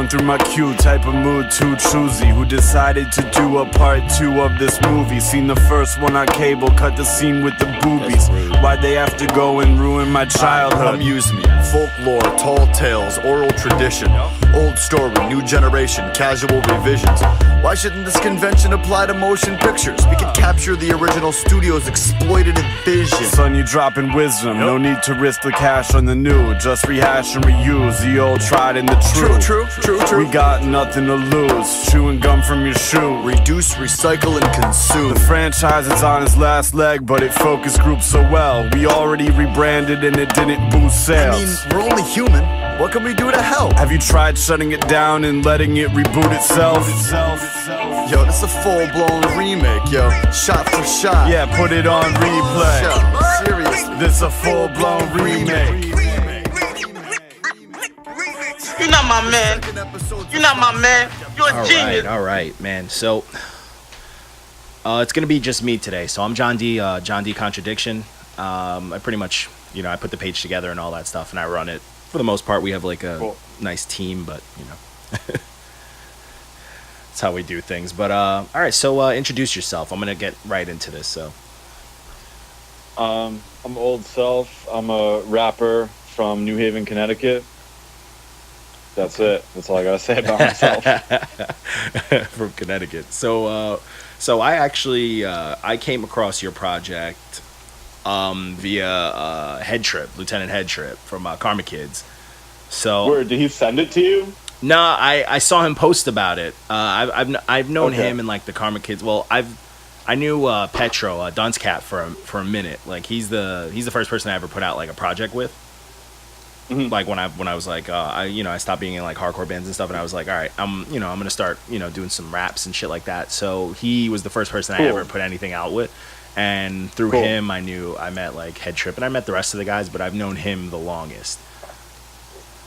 going through my queue, type of mood too choosy. Who decided to do a part 2 of this movie? Seen the first one on cable, cut the scene with the boobies. Why'd they have to go and ruin my childhood? Amuse me. Folklore, tall tales, oral tradition. Old story, new generation, casual revisions. Why shouldn't this convention apply to motion pictures? We can capture the original studio's exploitative vision. Son, you dropping wisdom. No need to risk the cash on the new. Just rehash and reuse the old tried and the true. We got nothing to lose. Chewing gum from your shoe. Reduce, recycle, and consume. The franchise is on its last leg, but it focus groups so well. We already rebranded and it didn't boost sales. I mean, we're only human. What can we do to help? Have you tried shutting it down and letting it reboot itself? Yo, this is a full-blown remake, yo. Shot for shot. Yeah, put it on replay. Yo, seriously. This a full-blown remake. You're not my man. You're not my man. You're a genius. All right, man. So, it's gonna be just me today. So I'm John D. John D. Contradiction. I pretty much, I put the page together and all that stuff, and I run it. For the most part, we have like a nice team, but that's how we do things. But all right, so introduce yourself. I'm gonna get right into this. So, I'm Oldself. I'm a rapper from New Haven, Connecticut. That's it. That's all I gotta say about myself. From Connecticut. So I actually I came across your project via Head Trip, Lieutenant Head Trip from Karma Kids. So Where did he send it to you? No, I saw him post about it. I've known him and like the Karma Kids. Well, I knew Petro Dunce Cat for a minute. Like he's the first person I ever put out like a project with. Mm-hmm. Like when I was like I stopped being in like hardcore bands and stuff, and I was like, all right, I'm gonna start doing some raps and shit like that. So he was the first person I ever put anything out with. And through him, I met like Head Trip, and I met the rest of the guys, but I've known him the longest.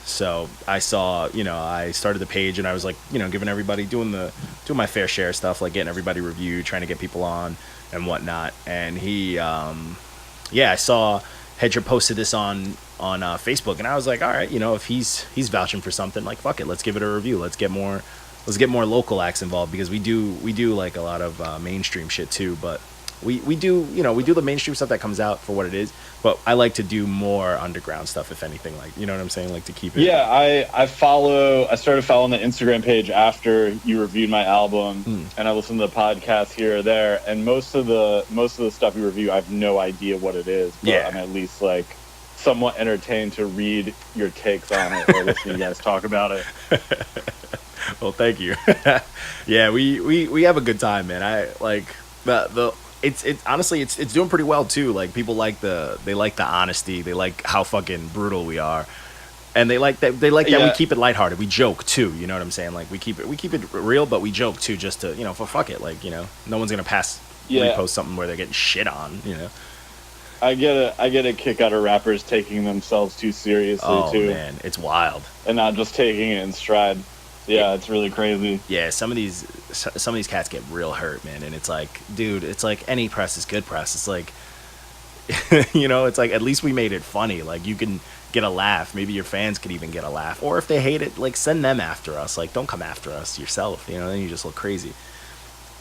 So I saw, I started the page, and I was like, giving everybody, doing my fair share of stuff, like getting everybody reviewed, trying to get people on and whatnot. And he, I saw Head Trip posted this on Facebook, and I was like, all right, if he's vouching for something, like fuck it, let's give it a review. Let's get more local acts involved, because we do like a lot of mainstream shit too, but. We do the mainstream stuff that comes out for what it is, but I like to do more underground stuff, if anything, like, you know what I'm saying? Like to keep it. Yeah, I started following the Instagram page after you reviewed my album, and I listened to the podcast here or there, and most of the stuff you review, I have no idea what it is, but I'm at least like somewhat entertained to read your takes on it or listen to you guys talk about it. Well, thank you. Yeah, we have a good time, man. I like the It's honestly it's doing pretty well too. Like people like the honesty. They like how fucking brutal we are, and they like that we keep it lighthearted. We joke too. You know what I'm saying? Like we keep it real, but we joke too, just to for fuck it. Like no one's gonna repost something where they're getting shit on. I get a kick out of rappers taking themselves too seriously too. Oh man, it's wild, and not just taking it in stride. Yeah, it's really crazy. Yeah, some of these cats get real hurt, man, and it's like, dude, it's like any press is good press. It's like, it's like at least we made it funny. Like you can get a laugh. Maybe your fans could even get a laugh, or if they hate it, like send them after us. Like don't come after us yourself. Then you just look crazy.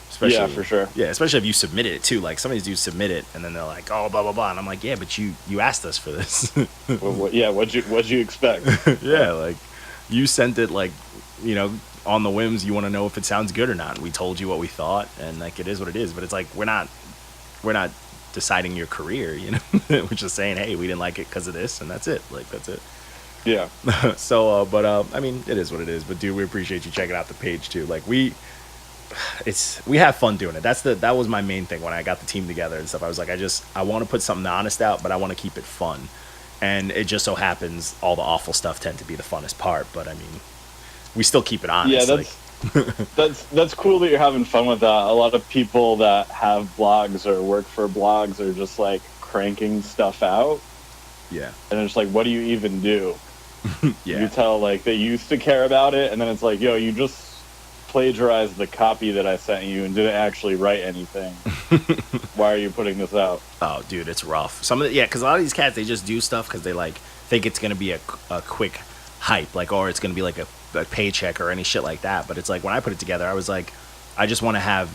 Especially, for sure. Yeah, especially if you submitted it too. Like some of these dudes submit it, and then they're like, oh, blah blah blah, and I'm like, yeah, but you asked us for this. What'd you expect? Yeah, like you sent it like. On the whims, you want to know if it sounds good or not. We told you what we thought, and like it is what it is. But it's like we're not deciding your career, we're just saying, hey, we didn't like it because of this, and that's it. Like that's it. Yeah. So, I mean, it is what it is. But dude, we appreciate you checking out the page too. Like we have fun doing it. That was my main thing when I got the team together and stuff. I was like, I want to put something honest out, but I want to keep it fun. And it just so happens all the awful stuff tend to be the funnest part. But I mean. We still keep it honest. Yeah, that's cool that you're having fun with that. A lot of people that have blogs or work for blogs are just like cranking stuff out. Yeah. And it's like, what do you even do? Yeah. You tell like they used to care about it, and then it's like, yo, you just plagiarized the copy that I sent you and didn't actually write anything. Why are you putting this out? Oh, dude, it's rough. Because a lot of these cats, they just do stuff because they like think it's gonna be a quick hype, like, or it's gonna be like a a paycheck or any shit like that. But it's like when I put it together, I was like, I just want to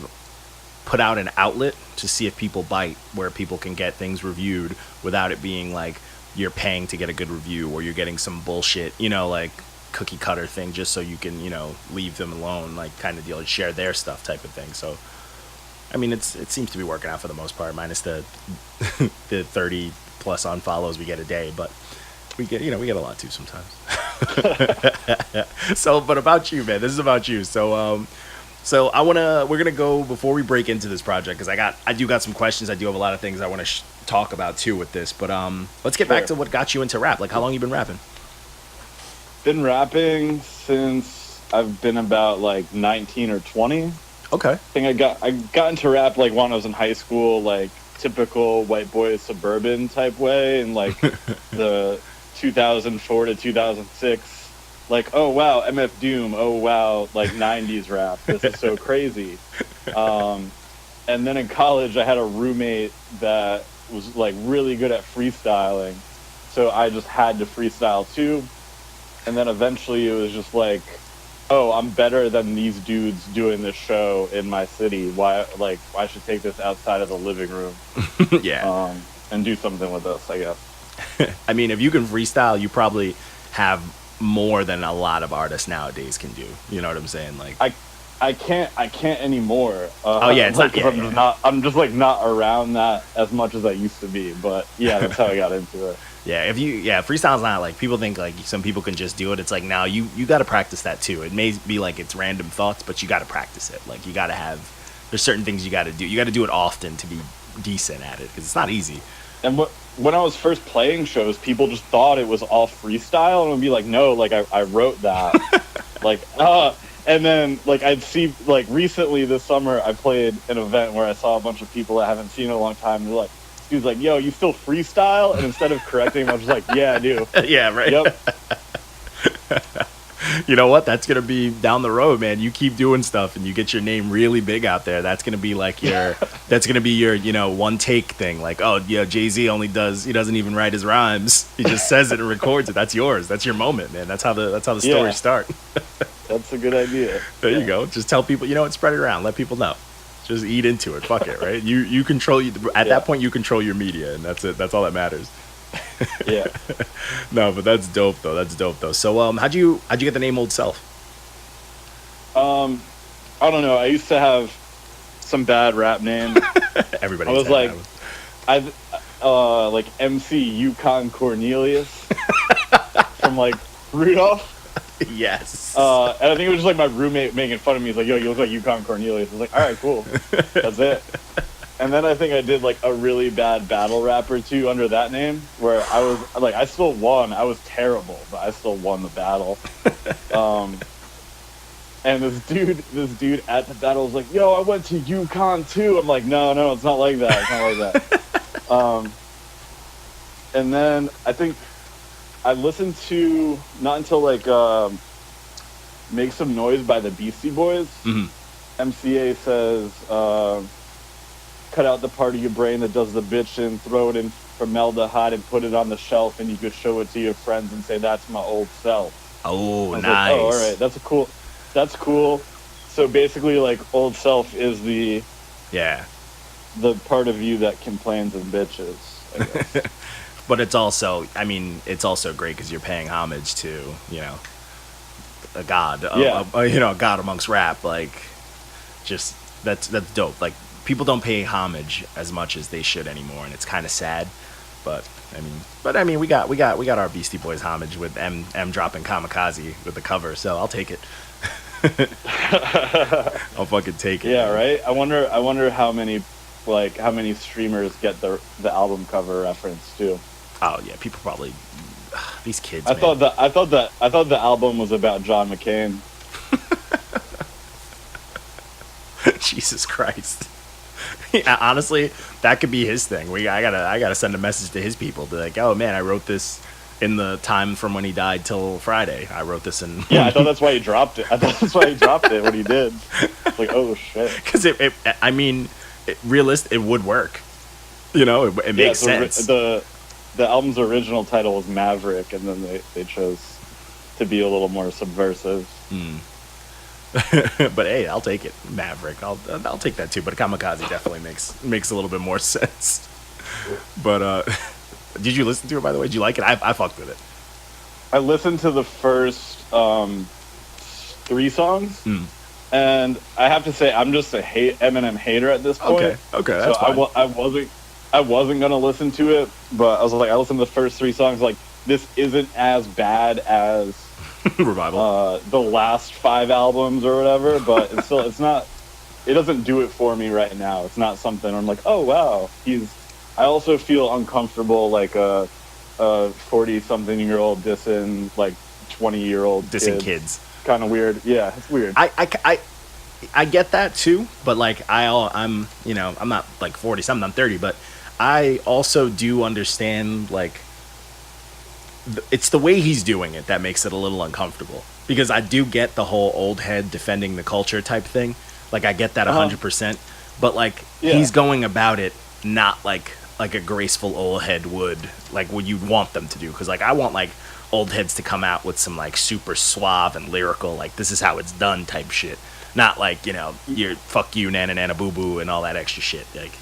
put out an outlet to see if people bite, where people can get things reviewed without it being like you're paying to get a good review or you're getting some bullshit, like cookie cutter thing just so you can, leave them alone, like kind of deal, share their stuff type of thing. So, I mean, it seems to be working out for the most part, minus the the 30 plus unfollows we get a day, but we get a lot too sometimes. So, but about you, man, this is about you. So, we're gonna go before we break into this project because I do got some questions. I do have a lot of things I want to talk about too with this. But let's get back to what got you into rap. Like, how long you been rapping? Been rapping since I've been about like 19 or 20. Okay. I think I got into rap like when I was in high school, like typical white boy suburban type way, in like the 2004 to 2006. Like, oh wow, MF Doom, oh wow, like 90s rap. This is so crazy. And then in college, I had a roommate that was like really good at freestyling, so I just had to freestyle too. And then eventually, it was just like, oh, I'm better than these dudes doing this show in my city. Why I should take this outside of the living room, yeah, and do something with this, I guess. I mean, if you can freestyle, you probably have more than a lot of artists nowadays can do. You know what I'm saying? Like, I can't anymore. Oh yeah, it's like, not, I'm just like not around that as much as I used to be. But yeah, that's how I got into it. Yeah, freestyle's not like people think like some people can just do it. It's like, now you got to practice that too. It may be like it's random thoughts, but you got to practice it. Like, you got to there's certain things you got to do. You got to do it often to be decent at it because it's not easy. And when I was first playing shows, people just thought it was all freestyle, and would be like, no, like I wrote that, and then like I'd see, like recently this summer I played an event where I saw a bunch of people I haven't seen in a long time, and they're like, he was like, yo, you still freestyle? And instead of correcting him, I was just like, yeah, I do. Yeah, right. Yep. You know what? That's going to be down the road, man. You keep doing stuff and you get your name really big out there. That's going to be like that's going to be your, one take thing. Like, oh, yeah, Jay-Z he doesn't even write his rhymes. He just says it and records it. That's yours. That's your moment, man. That's how the stories start. That's a good idea. There you go. Just tell people, spread it around. Let people know. Just eat into it. Fuck it, right? You control, at that point, you control your media, and that's it. That's all that matters. Yeah. No, but that's dope though. So how'd you get the name Old Self? I don't know. I used to have some bad rap name. Everybody. I was like, like MC Yukon Cornelius from like Rudolph. Yes. And I think it was just like my roommate making fun of me. He's like, yo, you look like Yukon Cornelius. I was like, all right, cool. That's it. And then I think I did like a really bad battle rap or two under that name, where I was like, I still won. I was terrible, but I still won the battle. And this dude at the battle was like, yo, I went to Yukon too. I'm like, no, it's not like that. It's not like that. And then I think I listened to, not until like Make Some Noise by the Beastie Boys. Mm-hmm. MCA says, cut out the part of your brain that does the bitching, throw it in formaldehyde and put it on the shelf, and you could show it to your friends and say, that's my old self. Oh, nice. Like, oh, all right, that's cool. So basically, like, Old Self is the part of you that complains and bitches, I guess. But it's also, it's also great because you're paying homage to, a god, a god amongst rap. Like, just that's dope. Like, people don't pay homage as much as they should anymore, and it's kind of sad. But we got our Beastie Boys homage with M dropping Kamikaze with the cover, so I'll take it. I'll fucking take it. Yeah, man. Right. I wonder how many streamers get the album cover reference too. Oh yeah, people probably these kids. I thought the album was about John McCain. Jesus Christ. Yeah, honestly, that could be his thing. I gotta send a message to his people. Be like, oh man, I wrote this in the time from when he died till Friday. I wrote this in. Yeah, I thought that's why he dropped it. When he did. Like, oh shit. Because it would work. It makes sense. The album's original title was Maverick, and then they chose to be a little more subversive. But hey, I'll take it, Maverick. I'll take that too. But Kamikaze definitely makes a little bit more sense. But did you listen to it, by the way? Did you like it? I fucked with it. I listened to the first 3 songs, and I have to say I'm just a Eminem hater at this point. Okay, that's fine. I wasn't gonna listen to it, but I was like, I listened to the first 3 songs. Like, this isn't as bad as Revival, the last 5 albums or whatever, but it's not. It doesn't do it for me right now. It's not something I'm like, oh wow, I also feel uncomfortable, like a 40-something-year-old dissing like 20-year-old dissing kids. Kind of weird. Yeah, it's weird. I get that too, but like I'm I'm not like 40-something, I'm 30, but I also do understand, like, it's the way he's doing it that makes it a little uncomfortable, because I do get the whole old head defending the culture type thing. Like, I get that 100%, but like he's going about it not like a graceful old head would, like what you want them to do. Because like I want like old heads to come out with some like super suave and lyrical, like this is how it's done type shit. Not like, you're fuck you, nana nana boo boo and all that extra shit. Like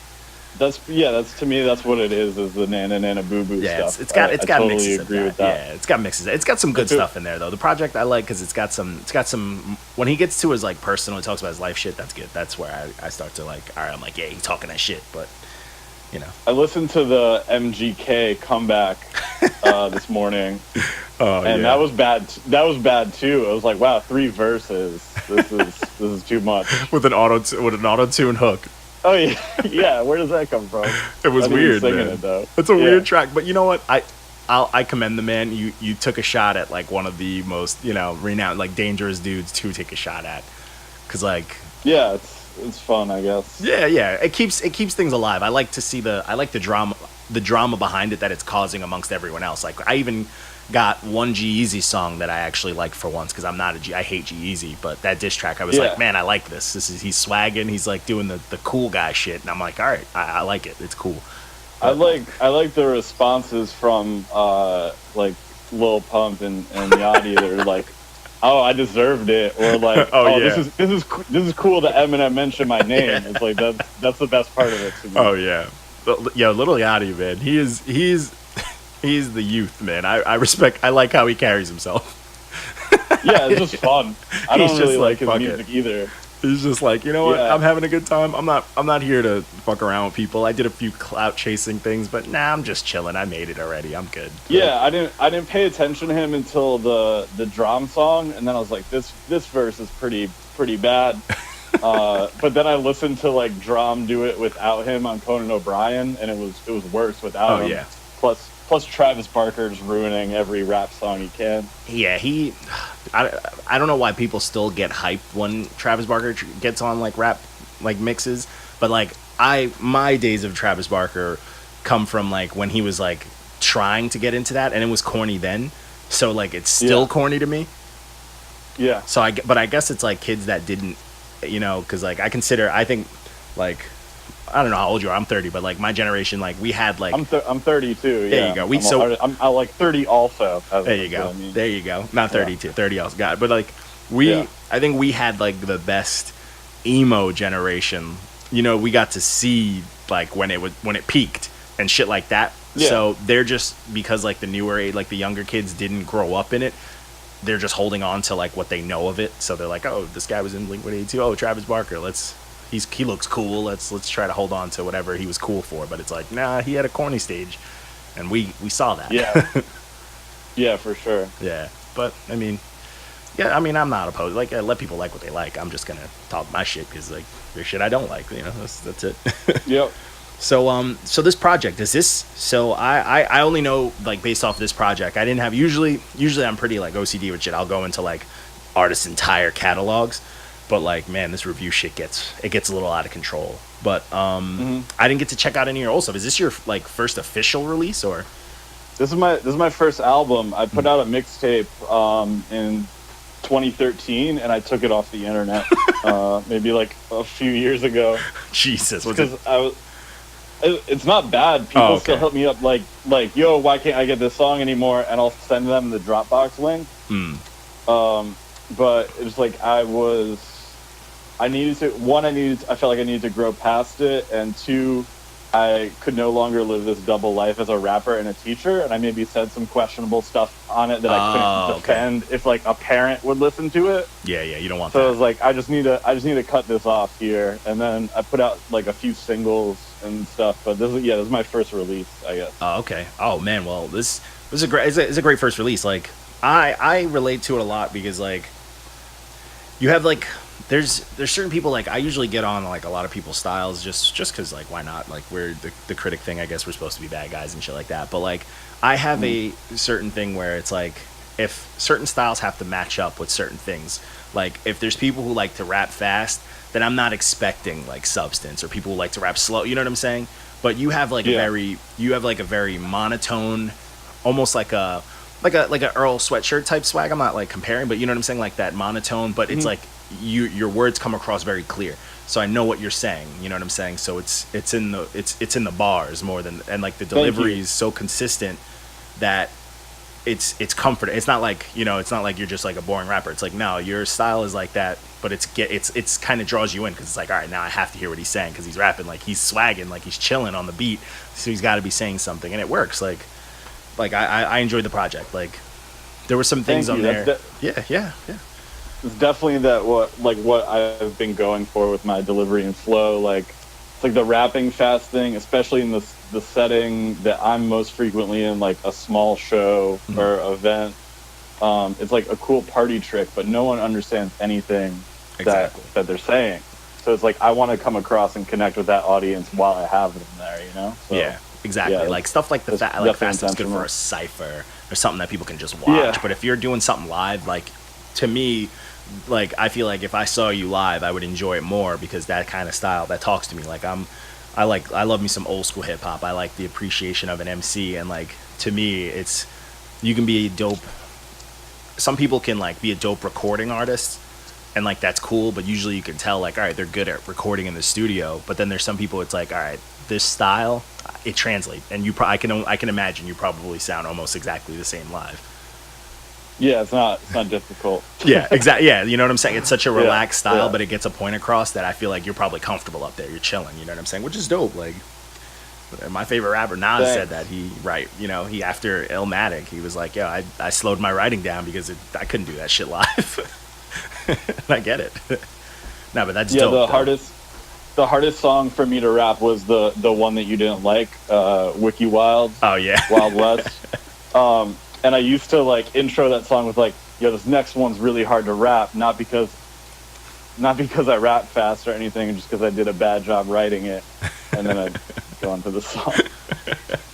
that's to me that's what it is the nana nana boo boo stuff. It's got totally mixes. Agree with that. Yeah, it's got mixes. It's got some good stuff in there though. The project I like because it's got some when he gets to his like personal, he talks about his life shit. That's good. That's where I start to like, all right, I'm like, yeah, he's talking that shit, but. I listened to the MGK comeback this morning, and that was bad. That was bad too. I was like, wow, 3 verses. This is too much. with an auto tune hook. Oh yeah, yeah. Where does that come from? It was weird, singing man. It, though. It's a weird track, but you know what? I commend the man. You took a shot at like one of the most renowned, like, dangerous dudes to take a shot at, because like it's fun, I guess. Yeah. It keeps things alive. I like to see the drama behind it that it's causing amongst everyone else. Like, I even got one G-Eazy song that I actually like for once, because I hate G-Eazy, but that diss track, I was like, man, I like this. He's swagging, he's like doing the cool guy shit, and I'm like, all right, I like it. It's cool. But I like the responses from like Lil Pump and Yachty. They're like, oh, I deserved it, or like, this is cool that Eminem mentioned my name. It's like that's the best part of it to me. Oh yeah, Little Yachty, man, he's the youth, man. I like how he carries himself. Yeah, it's just fun. I don't really like his music either. He's just like, you know what? I'm having a good time. I'm not here to fuck around with people. I did a few clout chasing things, but I'm just chilling. I made it already. I'm good. Yeah, I didn't pay attention to him until the drum song, and then I was like, this verse is pretty bad. But then I listened to like Drum do it without him on Conan O'Brien, and it was worse without him. Yeah. Plus Travis Barker's ruining every rap song he can. Yeah, I don't know why people still get hyped when Travis Barker gets on like rap like mixes, but like my days of Travis Barker come from like when he was like trying to get into that, and it was corny then, so like it's still corny to me. Yeah. So but I guess it's like kids that didn't, because like I think like, I don't know how old you are. I'm 30, but like my generation, like we had like I'm 32. There you go. I'm like 30 also. There you go. There you go. Not 32. 30 else got it. But like I think we had like the best emo generation. We got to see like when it peaked and shit like that. Yeah. So they're just, because like the newer age, like the younger kids didn't grow up in it, they're just holding on to like what they know of it. So they're like, oh, this guy was in Blink-182. Oh, Travis Barker. He looks cool. Let's try to hold on to whatever he was cool for. But it's like, nah, he had a corny stage, and we saw that. Yeah. Yeah, for sure. Yeah, but I'm not opposed. Like, I let people like what they like. I'm just gonna talk my shit because like there's shit I don't like. That's it. Yep. So this project is this. So I only know like based off this project. I didn't have usually I'm pretty like OCD with shit. I'll go into like artists' entire catalogs. But like, man, this review shit gets a little out of control. But I didn't get to check out any of your old stuff. Is this your like first official release, or? This is my first album. I put out a mixtape in 2013, and I took it off the internet maybe like a few years ago. Jesus, because it's not bad. People still hit me up like, yo, why can't I get this song anymore? And I'll send them the Dropbox link. But it was like I felt like I needed to grow past it, and two, I could no longer live this double life as a rapper and a teacher, and I maybe said some questionable stuff on it that I couldn't defend if like a parent would listen to it. Yeah, you don't want so that. I was like, I just need to cut this off here, and then I put out like a few singles and stuff. But this is my first release, I guess. Oh, okay. Oh man, well this was a great first release. Like I relate to it a lot because like you have like there's certain people like I usually get on like a lot of people's styles just because like why not, like we're the critic thing, I guess we're supposed to be bad guys and shit like that, but like I have a certain thing where it's like if certain styles have to match up with certain things, like if there's people who like to rap fast, then I'm not expecting like substance, or people who like to rap slow, you know what I'm saying? But you have like a very monotone, almost like a Earl Sweatshirt type swag. I'm not like comparing, but you know what I'm saying, like that monotone, but it's like your words come across very clear, so I know what you're saying, you know what I'm saying? So it's in the bars more than, and like the delivery is so consistent that it's comforting. It's not like, you know, it's not like you're just like a boring rapper. It's like, no, your style is like that, but it's kind of draws you in because it's like, all right, now I have to hear what he's saying because he's rapping, like he's swagging, like he's chilling on the beat, so he's got to be saying something, and it works. Like I enjoyed the project. Like there were some things on there. Yeah. It's definitely what I've been going for with my delivery and flow. Like it's like the rapping fast thing, especially in the setting that I'm most frequently in, like a small show or event. It's like a cool party trick, but no one understands anything that they're saying. So it's like I want to come across and connect with that audience while I have them there, you know? So, yeah, exactly. Yeah, like stuff like fast is good for a cypher or something that people can just watch. Yeah. But if you're doing something live, like to me, like I feel like if I saw you live, I would enjoy it more because that kind of style that talks to me. Like I love me some old school hip hop. I like the appreciation of an MC, and like to me, it's you can be a dope. Some people can like be a dope recording artist, and like that's cool. But usually you can tell like, all right, they're good at recording in the studio. But then there's some people, it's like, all right, this style, it translates, and I can imagine you probably sound almost exactly the same live. Yeah, it's not difficult. Yeah, exactly. Yeah, you know what I'm saying? It's such a relaxed style, but it gets a point across that I feel like you're probably comfortable up there. You're chilling, you know what I'm saying? Which is dope. Like, my favorite rapper, Manz, said that he after Illmatic, he was like, yo, I slowed my writing down because I couldn't do that shit live. And I get it. No, but that's dope. The hardest song for me to rap was the one that you didn't like, Wiki Wild. Oh, yeah. Wild West. And I used to like intro that song with like, yo, this next one's really hard to rap, not because I rap fast or anything, just because I did a bad job writing it, and then I'd go on to the song.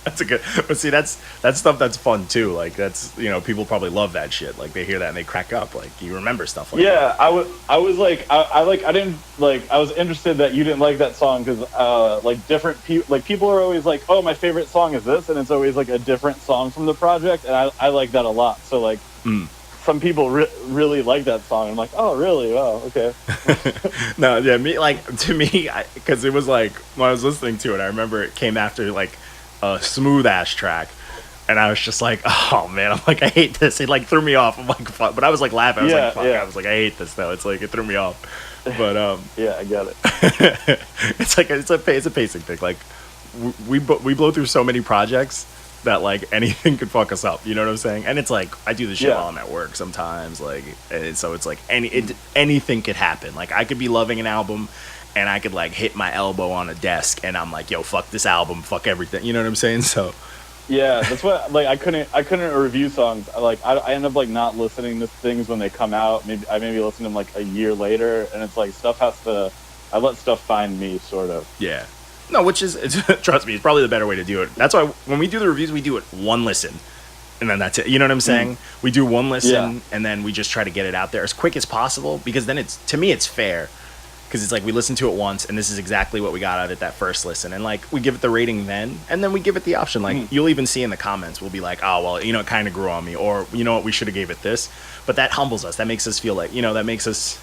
That's a good. But see, that's stuff that's fun too. Like that's, you know, people probably love that shit. Like they hear that and they crack up. Like you remember stuff like that. Yeah, I was interested that you didn't like that song because like different people, like people are always like, oh, my favorite song is this, and it's always like a different song from the project, and I like that a lot. So like. Some people really like that song. I'm like, oh, really? Wow, okay. No, yeah, to me, because it was like, when I was listening to it, I remember it came after like a smooth ass track, and I was just like, oh man, I'm like, I hate this. It like threw me off. I'm like, fuck. But I was like laughing. I was like, fuck. I was like, I hate this though. It's like, it threw me off. But yeah, I get it. It's like it's a pacing thing. Like we blow through so many projects that like anything could fuck us up, you know what I'm saying? And it's like I do this shit while I'm at work sometimes, like, and so it's like anything could happen. Like I could be loving an album, and I could like hit my elbow on a desk, and I'm like, yo, fuck this album, fuck everything, you know what I'm saying? So yeah, that's what like I couldn't review songs. I end up like not listening to things when they come out. I maybe listen to them like a year later, and it's like I let stuff find me, sort of. Yeah. No, which is, trust me, it's probably the better way to do it. That's why when we do the reviews, we do it one listen, and then that's it. You know what I'm saying? We do one listen, and then we just try to get it out there as quick as possible, because then to me, it's fair. Because it's like we listen to it once, and this is exactly what we got out of it that first listen. And like we give it the rating then, and then we give it the option. Like you'll even see in the comments, we'll be like, oh, well, you know, it kind of grew on me, or you know what, we should have gave it this. But that humbles us. That makes us feel like, you know, it makes us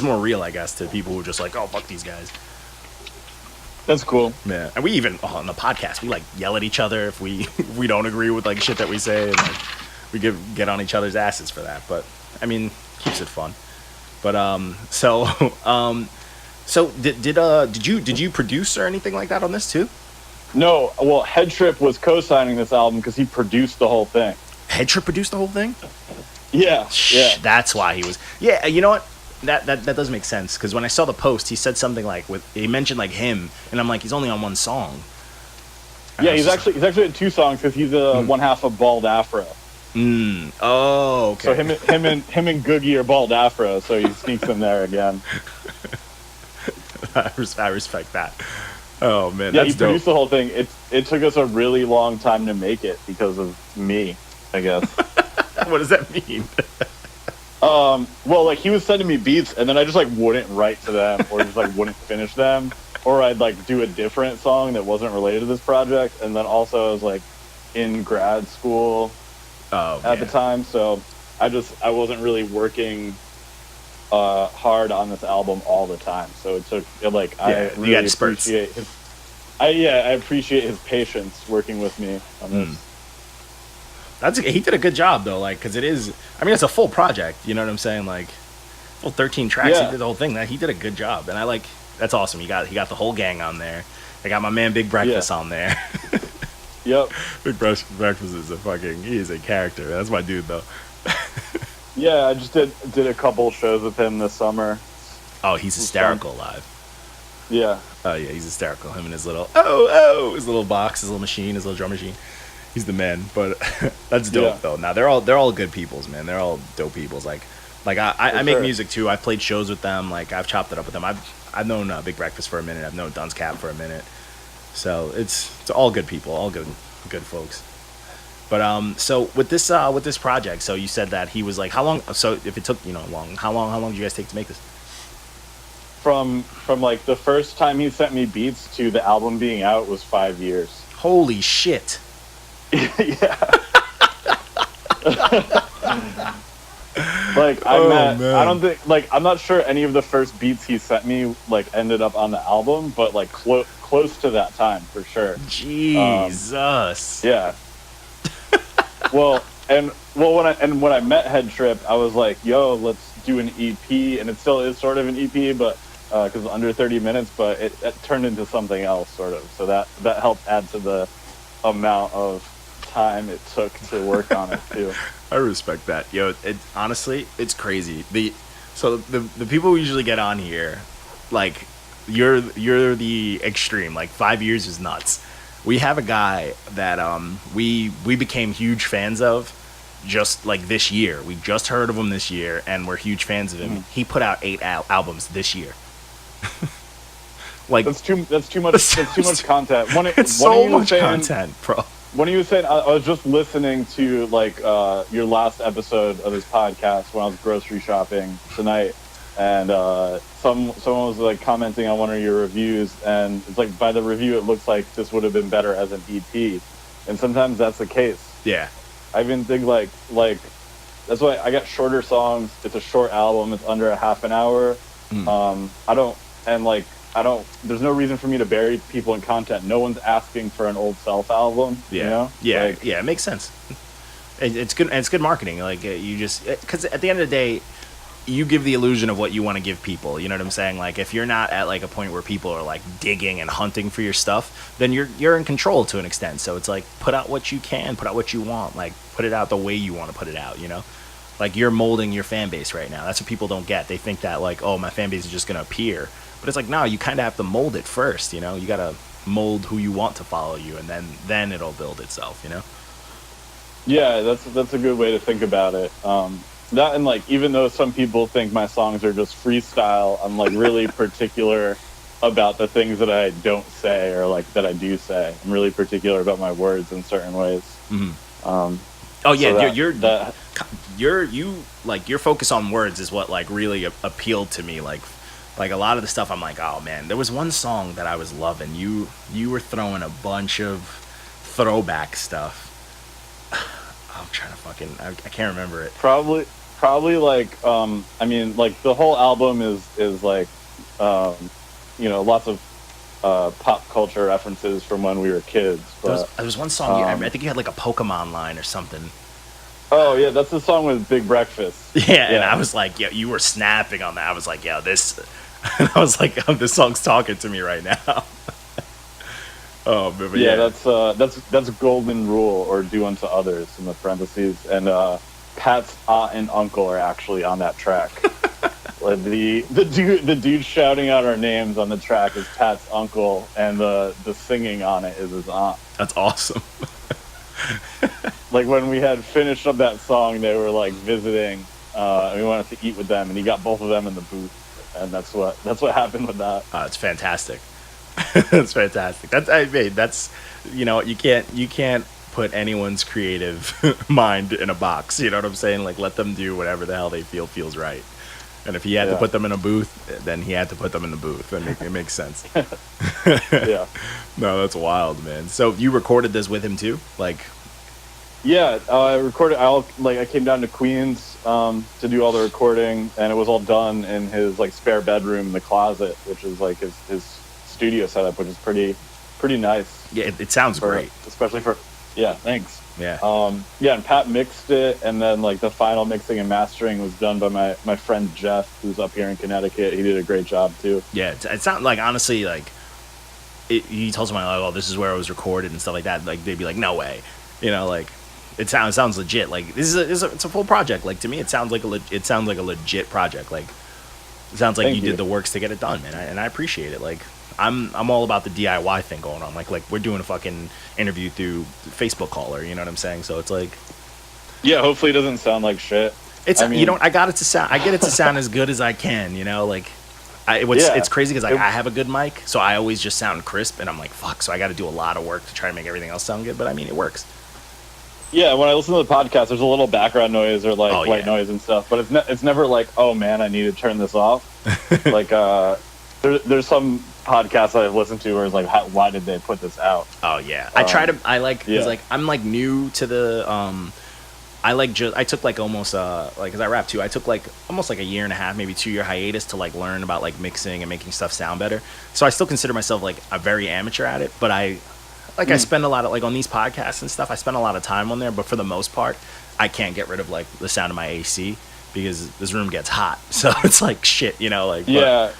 more real, I guess, to people who are just like, oh, fuck these guys. That's cool. Yeah, and we even on the podcast we like yell at each other if we don't agree with like shit that we say. And, like, we get on each other's asses for that. But I mean, keeps it fun. But so did you produce or anything like that on this too? No, well, Head Trip was co-signing this album because he produced the whole thing. Head Trip produced the whole thing? Yeah. That's why he was. Yeah, you know what? That does make sense, because when I saw the post, he said something like he mentioned like him, and I'm like, he's only on one song. Yeah, he's actually in two songs because he's one half of Bald Afro. Oh, okay. So him and Googie are Bald Afro, so he sneaks in there again. I respect that. Oh man, yeah, that's he produced dope. the whole thing. It took us a really long time to make it because of me, I guess. What does that mean? Well, like he was sending me beats, and then I just like wouldn't write to them, or just like wouldn't finish them, or I'd like do a different song that wasn't related to this project. And then also I was like in grad school at the time, so I wasn't really working hard on this album all the time. So it took like I really appreciate his. I appreciate his patience working with me on this. He did a good job though, like, because it's a full project, you know what I'm saying, like full 13 tracks. He did the whole thing. He did a good job, and that's awesome. He got the whole gang on there. I got my man Big Breakfast on there. Yep. Big Breakfast is he is a character. That's my dude though. Yeah, I just did a couple shows with him this summer. Oh, he's hysterical live. Yeah. Oh yeah, he's hysterical. Him and his little his little box, his little machine, his little drum machine. He's the man. But that's dope though. Now they're all good peoples, man. They're all dope peoples. Like I make music too. I've played shows with them. Like I've chopped it up with them. I've known Big Breakfast for a minute. I've known Duns Cap for a minute. So it's all good people, all good folks. But so with this project, so you said that he was like, how long? So if it took long, how long did you guys take to make this? From like the first time he sent me beats to the album being out was 5 years. Holy shit! Yeah. Like I don't think, like, I'm not sure any of the first beats he sent me like ended up on the album, but like close to that time for sure. Jesus. Yeah. When I met Head Trip, I was like, yo, let's do an EP, and it still is sort of an EP, but because under 30 minutes, but it turned into something else sort of. So that helped add to the amount of time it took to work on it too. I respect that. Yo, honestly, it's crazy. The people we usually get on here, like you're the extreme. Like 5 years is nuts. We have a guy that we became huge fans of just like this year. We just heard of him this year, and we're huge fans of him. Mm-hmm. He put out 8 albums this year. Like that's too much. That's too much content. It's so much content, bro. When he was saying, I was just listening to like your last episode of this podcast when I was grocery shopping tonight, and someone was like commenting on one of your reviews, and it's like by the review it looks like this would have been better as an EP, and sometimes that's the case. Yeah, I even think like that's why I got shorter songs. It's a short album. It's under a half an hour. There's no reason for me to bury people in content. No one's asking for an Old Self album. Yeah. You know? Yeah. Yeah. It makes sense. It's good. And it's good marketing. Like you just, because at the end of the day, you give the illusion of what you want to give people. You know what I'm saying? Like if you're not at like a point where people are like digging and hunting for your stuff, then you're in control to an extent. So it's like, put out what you can, put out what you want, like put it out the way you want to put it out, you know? Like you're molding your fan base right now. That's what people don't get. They think that like, oh, my fan base is just going to appear. But it's like, no, you kind of have to mold it first, you know? You got to mold who you want to follow you, and then it'll build itself, you know? Yeah, that's a good way to think about it. That, and like, even though some people think my songs are just freestyle, I'm like really particular about the things that I don't say or like that I do say. I'm really particular about my words in certain ways. Mm-hmm. Your focus on words is what like really appealed to me. Like a lot of the stuff, I'm like, oh man, there was one song that I was loving. You were throwing a bunch of throwback stuff. I'm trying to I can't remember it. Probably like, I mean, like the whole album is like, lots of pop culture references from when we were kids. But there was one song, I think you had like a Pokemon line or something. Oh yeah, that's the song with Big Breakfast. Yeah, and I was like, yeah, you were snapping on that. I was like, yeah, this. And I was like, oh, this song's talking to me right now. Oh, but yeah, that's golden rule or do unto others in the parentheses, and Pat's aunt and uncle are actually on that track. Like the dude shouting out our names on the track is Pat's uncle, and the singing on it is his aunt. That's awesome. Like when we had finished up that song, they were like visiting, and we wanted to eat with them, and he got both of them in the booth, and that's what happened with that. It's fantastic. That's fantastic. That's you can't put anyone's creative mind in a box. You know what I'm saying? Like, let them do whatever the hell they feels right. And if he had to put them in a booth, then he had to put them in the booth. It makes sense. Yeah. No, that's wild, man. So you recorded this with him too? Like, yeah, I recorded. I came down to Queens to do all the recording, and it was all done in his like spare bedroom in the closet, which is like his studio setup, which is pretty nice. Yeah, it sounds great, especially for. Yeah, thanks. Yeah. And Pat mixed it, and then like the final mixing and mastering was done by my friend Jeff, who's up here in Connecticut. He did a great job too. Yeah, it sounds like, honestly, like he tells me like, oh, this is where it was recorded and stuff like that. Like they'd be like, no way, like it sounds legit. Like it's a full project. Like to me, it sounds like a legit project. Like it sounds like you did the works to get it done, man. And I appreciate it. Like I'm all about the DIY thing going on. Like we're doing a fucking interview through Facebook caller. You know what I'm saying? So it's like, yeah. Hopefully, it doesn't sound like shit. I got it to sound. I get it to sound as good as I can. Like, it's crazy because I have a good mic, so I always just sound crisp, and I'm like, fuck. So I got to do a lot of work to try to make everything else sound good. But I mean, it works. Yeah, when I listen to the podcast, there's a little background noise or like white noise and stuff, but it's never like, oh man, I need to turn this off. Like there's some podcasts that I've listened to where it's like, why did they put this out? Oh yeah, because like I'm like new to the I took like almost like because I rap too, I took like almost like a year and a half, maybe 2-year hiatus to like learn about like mixing and making stuff sound better. So I still consider myself like a very amateur at it, but I spend a lot of like on these podcasts and stuff. I spend a lot of time on there, but for the most part, I can't get rid of like the sound of my AC because this room gets hot. So it's like shit, like yeah.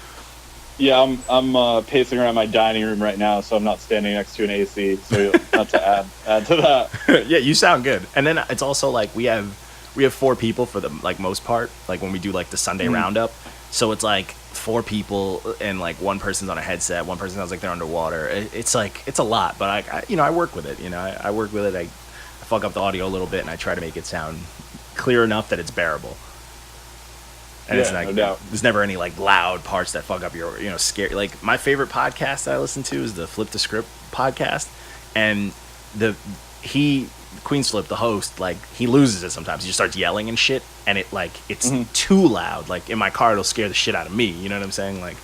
I'm pacing around my dining room right now, so I'm not standing next to an AC. So not to add to that. Yeah, you sound good. And then it's also like we have 4 people for the like most part. Like when we do like the Sunday roundup, so it's like 4 people and like one person's on a headset, one person sounds like they're underwater. It's like it's a lot, but I work with it. I work with it. I fuck up the audio a little bit and I try to make it sound clear enough that it's bearable. And it's like, no doubt. There's never any like loud parts that fuck up your, scary. Like my favorite podcast that I listen to is the Flip the Script podcast, and Queen's Flip, the host, like he loses it sometimes. He just starts yelling and shit, and it's too loud. Like in my car, it'll scare the shit out of me. You know what I'm saying? Like,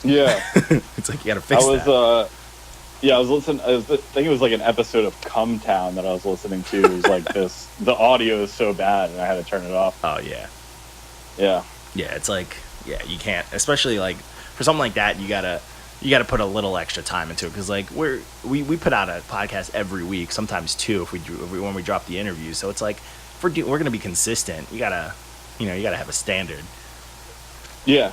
yeah, it's like you gotta fix that. I was listening. I think it was like an episode of Come Town that I was listening to. It was like this. The audio is so bad, and I had to turn it off. Oh yeah, yeah. Yeah, it's like, you can't, especially like for something like that, you gotta put a little extra time into it because like we put out a podcast every week, sometimes 2 when we drop the interviews. So it's like if we're gonna be consistent, you gotta have a standard. Yeah.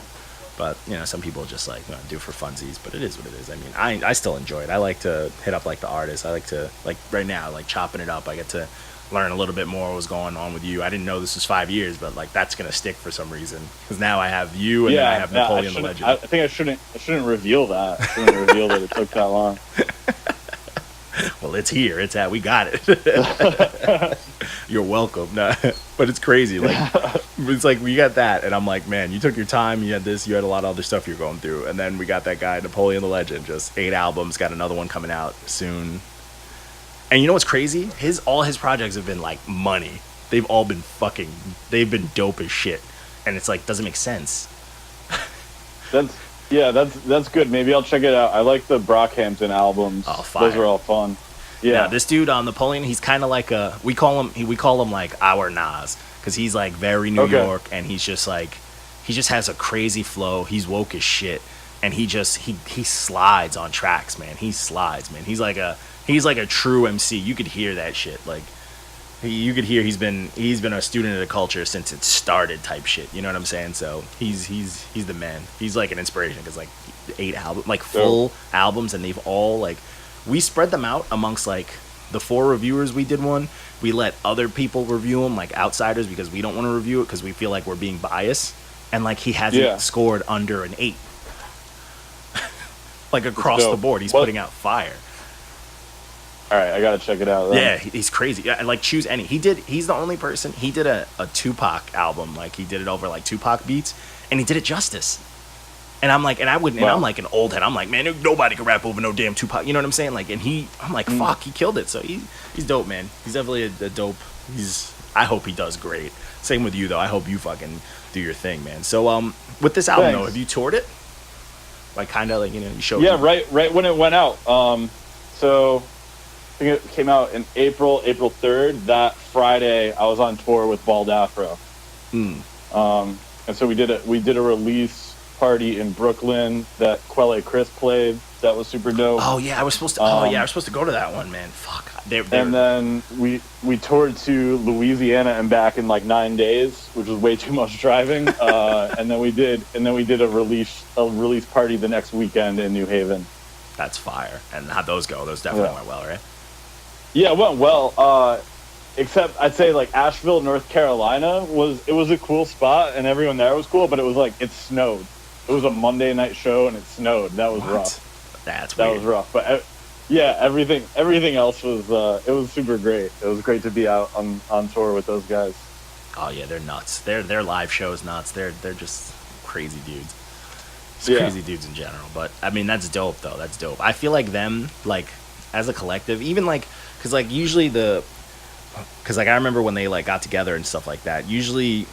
But some people just like do it for funsies, but it is what it is. I mean, I still enjoy it. I like to hit up like the artists. I like to like right now like chopping it up. I get to learn a little bit more what was going on with you. I didn't know this was 5 years, but like that's gonna stick for some reason because now I have you and then I have Napoleon the Legend. I think I shouldn't reveal that. I shouldn't reveal that it took that long. Well, it's here. It's we got it. You're welcome. No, but it's crazy. Like it's like we got that, and I'm like, man, you took your time. You had this. You had a lot of other stuff you're going through, and then we got that guy Napoleon the Legend. Just 8 albums. Got another one coming out soon. And you know what's crazy? All his projects have been like money. They've all been they've been dope as shit. And it's like, doesn't make sense. That's good. Maybe I'll check it out. I like the Brockhampton albums. Oh, fire. Those are all fun. Yeah. Now, this dude on Napoleon, he's kind of like we call him like our Nas. Because he's like very New York, and he's just like, he just has a crazy flow. He's woke as shit. And he slides on tracks, man. He slides, man. He's like a true MC. You could hear that shit. Like You could hear he's been a student of the culture since it started, type shit. You know what I'm saying? So he's the man. He's like an inspiration because like 8 albums, like full albums, and they've all like we spread them out amongst like the 4 reviewers. We did one. We let other people review them, like outsiders, because we don't want to review it because we feel like we're being biased. And like he hasn't scored under an 8. Like across the board, he's putting out fire. All right, I gotta check it out. Yeah, he's crazy. Yeah, and like choose any. He's the only person. He did a Tupac album. Like he did it over like Tupac beats, and he did it justice. And I'm like, and I wouldn't. And I'm like an old head. I'm like, man, nobody can rap over no damn Tupac. You know what I'm saying? Like, and I'm like, fuck, he killed it. So he's dope, man. He's definitely a dope. I hope he does great. Same with you though. I hope you fucking do your thing, man. So with this album though, have you toured it? Like kind of like you showed. Yeah, right when it went out. So. I think it came out in April 3rd. That Friday, I was on tour with Bald Afro. And so we did a release party in Brooklyn that Quelle Chris played. That was super dope. Oh yeah, I was supposed to. I was supposed to go to that one, man. Fuck. And then we toured to Louisiana and back in like 9 days, which was way too much driving. And then we did a release party the next weekend in New Haven. That's fire. And how'd those go? Those definitely went well, right? Yeah, it went well. Except I'd say like Asheville, North Carolina was a cool spot and everyone there was cool, but it was like it snowed. It was a Monday night show and it snowed. That was rough. That's weird. That was rough. But yeah, everything else was it was super great. It was great to be out on tour with those guys. Oh yeah, they're nuts. Their live show's nuts. They're just crazy dudes. Crazy dudes in general. But I mean that's dope though. That's dope. I feel like them like as a collective, even like because like usually because like I remember when they like got together and stuff like that, usually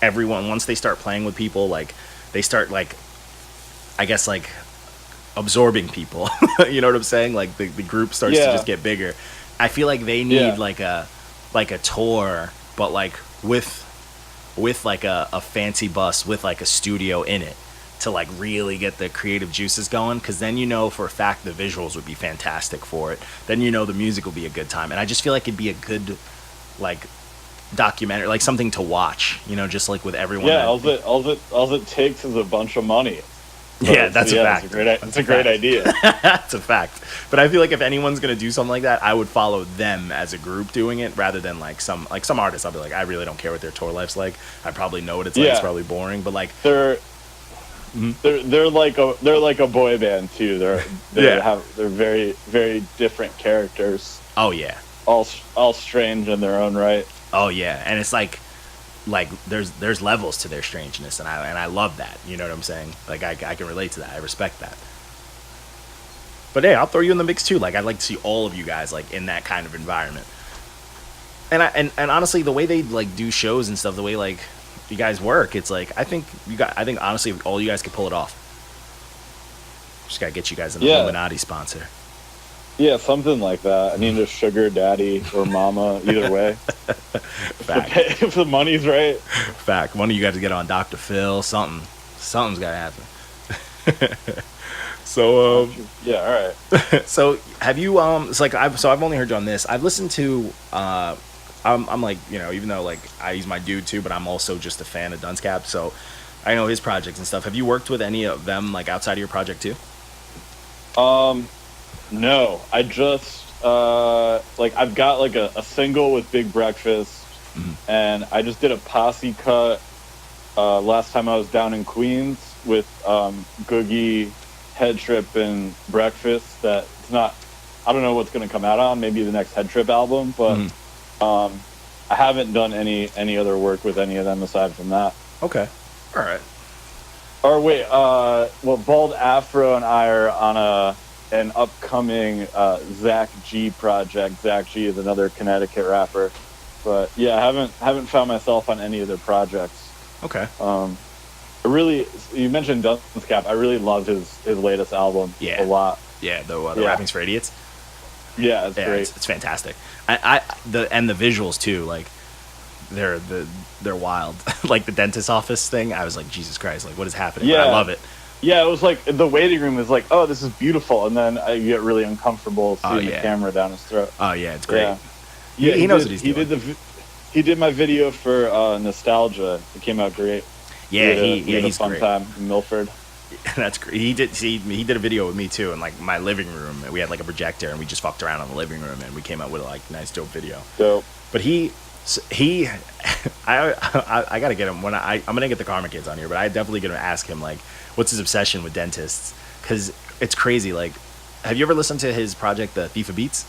everyone once they start playing with people, like they start like I guess like absorbing people. You know what I'm saying? Like the group starts to just get bigger. I feel like they need like a tour, but like with like a fancy bus with like a studio in it to like really get the creative juices going, because then for a fact the visuals would be fantastic for it. Then the music will be a good time, and I just feel like it'd be a good like documentary, like something to watch. Just like with everyone. Yeah, all it takes is a bunch of money. So yeah, that's a fact. It's a great idea. That's a fact. But I feel like if anyone's gonna do something like that, I would follow them as a group doing it rather than like some artists. I'll be like, I really don't care what their tour life's like. I probably know what it's like. It's probably boring, but like they're like a boy band too. They're very very different characters. Oh yeah. All strange in their own right. Oh yeah, and it's like there's levels to their strangeness, and I love that. You know what I'm saying? Like I can relate to that. I respect that. But hey, I'll throw you in the mix too. Like I'd like to see all of you guys like in that kind of environment. And honestly, the way they like do shows and stuff, the way like you guys work, it's like I think honestly all you guys could pull it off. Just gotta get you guys an Illuminati sponsor. Yeah, something like that. I mean, just sugar daddy or mama, either way. Fact. If the money's right. Fact. One of you guys get on Dr. Phil. Something's gotta happen. So yeah, all right. So have you it's like I've only heard you on this. I've listened to I'm like, even though like he's my dude too, but I'm also just a fan of Dunscap, so I know his projects and stuff. Have you worked with any of them like outside of your project too? No, I just like I've got like a single with Big Breakfast, and I just did a posse cut last time I was down in Queens with Googie, Head Trip, and Breakfast. That it's not, I don't know what's gonna come out on. Maybe the next Head Trip album, but I haven't done any other work with any of them aside from that. Okay, all right. Or wait, Bald Afro and I are on an upcoming Zach G project. Zach G is another Connecticut rapper, but yeah, I haven't found myself on any of their projects. Okay. You mentioned Dunscap. I really loved his latest album a lot. Yeah, the Rapping's for Idiots. Yeah, it's great. It's fantastic. The visuals too, like they're wild. Like the dentist office thing, I was like, Jesus Christ, like what is happening? Yeah. But I love it. Yeah, it was like the waiting room is like, oh, this is beautiful, and then I get really uncomfortable seeing the camera down his throat. Oh yeah, it's great. Yeah, he knows what he's doing. He did my video for Nostalgia. It came out great. Yeah, we had a he's fun great. time in Milford. That's great. He did a video with me too in like my living room. We had like a projector and we just fucked around in the living room and we came out with a like nice dope video. Dope. But I gotta get him I'm gonna get the Karma Kids on here, but I definitely gonna ask him like what's his obsession with dentists, because it's crazy. Like, have you ever listened to his project, the Thief of Beats?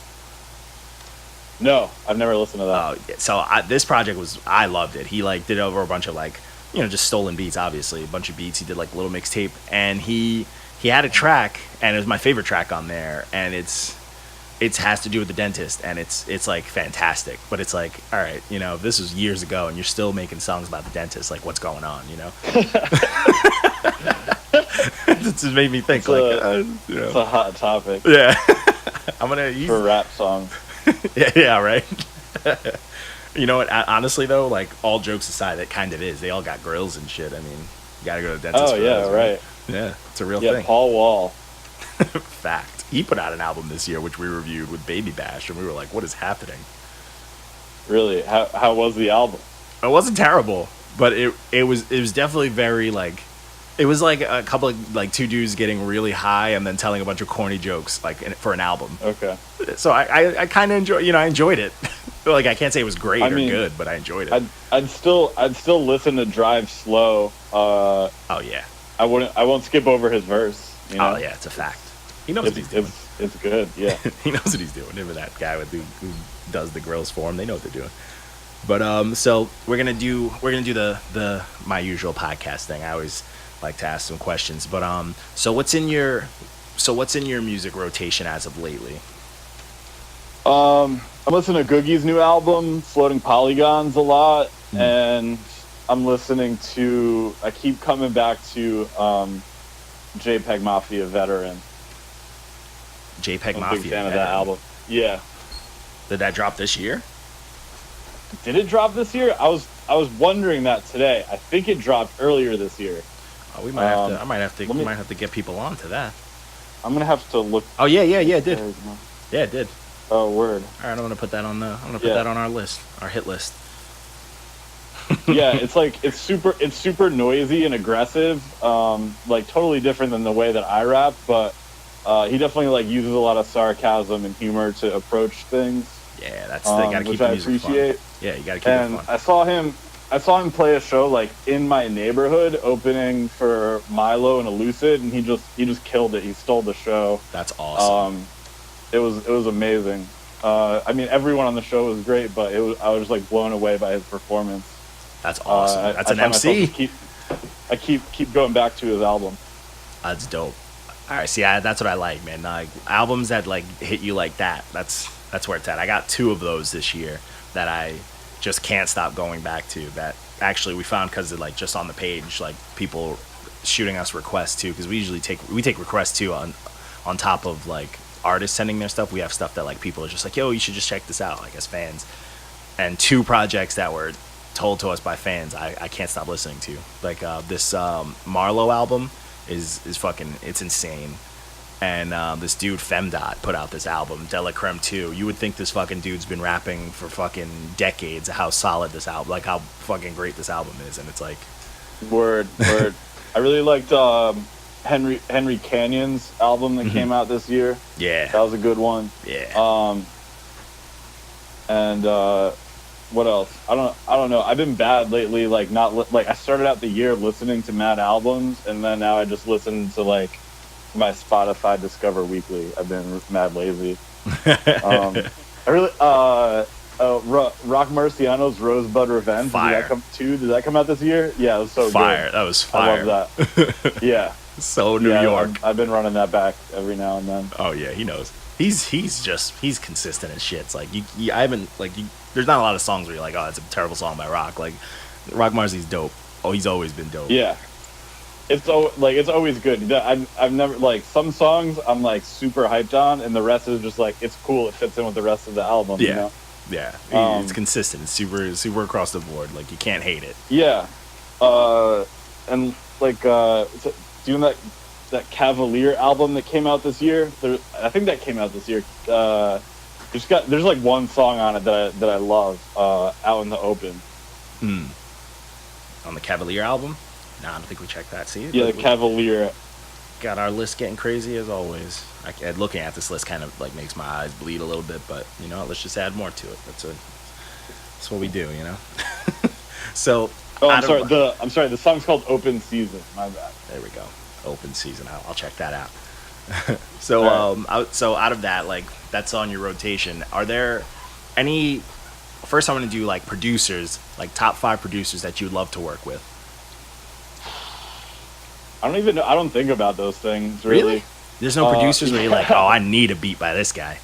No, I've never listened to that. So this project I loved it. He like did over a bunch of like, you know, just stolen beats, obviously a bunch of beats. He did like a little mixtape, and he had a track, and it was my favorite track on there, and it has to do with the dentist, and it's like fantastic. But it's like, all right, you know, this was years ago and you're still making songs about the dentist, like what's going on, you know? It just made me think you know. It's a hot topic. Yeah. I'm gonna use for rap songs. yeah, right. You know what, honestly though, like all jokes aside, it kind of is. They all got grills and shit. I mean, you gotta go to the dentist. Oh yeah, right. Yeah, it's a real thing. Yeah, Paul Wall. Fact. He put out an album this year which we reviewed with Baby Bash, and we were like, what is happening? Really? How was the album? It wasn't terrible, but it was definitely very like, it was like a couple of like two dudes getting really high and then telling a bunch of corny jokes like for an album. Okay. So I kind of I enjoyed it. Like, I can't say it was great or good, but I enjoyed it. I'd still listen to Drive Slow. Oh yeah. I won't skip over his verse. You know? Oh yeah, it's a fact. He knows what he's doing. It's good, yeah. He knows what he's doing. Him and that guy who does the grills for him, they know what they're doing. But so we're gonna do the my usual podcast thing. I always like to ask some questions. But so what's in your music rotation as of lately? I'm listening to Googie's new album, Floating Polygons, a lot, and I'm listening to. I keep coming back to JPEG Mafia Veteran. JPEG I'm Mafia. a big fan of that album. Yeah. Did that drop this year? Did it drop this year? I was wondering that today. I think it dropped earlier this year. Oh, we might have to. I might have to get people on to that. I'm gonna have to look. Oh yeah, it did. Yeah, it did. Oh, word. All right, I'm gonna put that on that on our list, our hit list. Yeah, it's super noisy and aggressive, like totally different than the way that I rap, but he definitely like uses a lot of sarcasm and humor to approach things. Yeah, that's they gotta keep the music appreciate. Fun. Yeah, you gotta keep it fun. I saw him play a show like in my neighborhood, opening for Milo and Elucid, and he just killed it. He stole the show. That's awesome. It was amazing. I mean, everyone on the show was great, but I was just like blown away by his performance. That's awesome. That's an MC. I keep going back to his album. That's dope. All right, see, that's what I like, man. Like albums that like hit you like that. That's where it's at. I got 2 of those this year that I just can't stop going back to. That actually we found because like just on the page, like people shooting us requests too, because we usually take requests too on top of like artists sending their stuff. We have stuff that like people are just like, yo, you should just check this out, like as fans. And 2 projects that were told to us by fans I can't stop listening to. Like this Marlowe album is fucking, it's insane. And this dude Femdot put out this album, Della Creme 2. You would think this fucking dude's been rapping for fucking decades, how solid this album, like how fucking great this album is. And it's like word. I really liked Henry Canyon's album that came out this year. Yeah, that was a good one. Yeah. And what else? I don't know. I've been bad lately. Like I started out the year listening to mad albums, and then now I just listen to like my Spotify Discover Weekly. I've been mad lazy. I really Rock Marciano's Rosebud Revenge. Fire. Did that come out this year? Yeah, it was so fire. good. That was fire. I love that. Yeah. So New York. I've been running that back every now and then. Oh yeah, he knows. He's consistent as shit. It's like I haven't there's not a lot of songs where you're like, oh, it's a terrible song by Rock. Like Rock Marcy's dope. Oh, he's always been dope. Yeah. It's always good. I've never like some songs I'm like super hyped on, and the rest is just like it's cool. It fits in with the rest of the album. Yeah, you know? Yeah. It's consistent. It's super across the board. Like you can't hate it. Yeah, and like doing that Cavalier album that came out this year. I think that came out this year. There's like one song on it that I love, Out in the Open. On the Cavalier album? No, I don't think we checked that. See? Yeah, the Cavalier. Got our list getting crazy as always. Looking at this list kind of like makes my eyes bleed a little bit, but you know, let's just add more to it. That's what we do, you know. So. Oh, I'm sorry. The song's called "Open Season." My bad. There we go. Open Season. I'll check that out. So, so out of that, like that's on your rotation. Are there any? First, I'm gonna do like producers, like top 5 producers that you'd love to work with. I don't even know. I don't think about those things really. There's no producers where you're like, oh, I need a beat by this guy,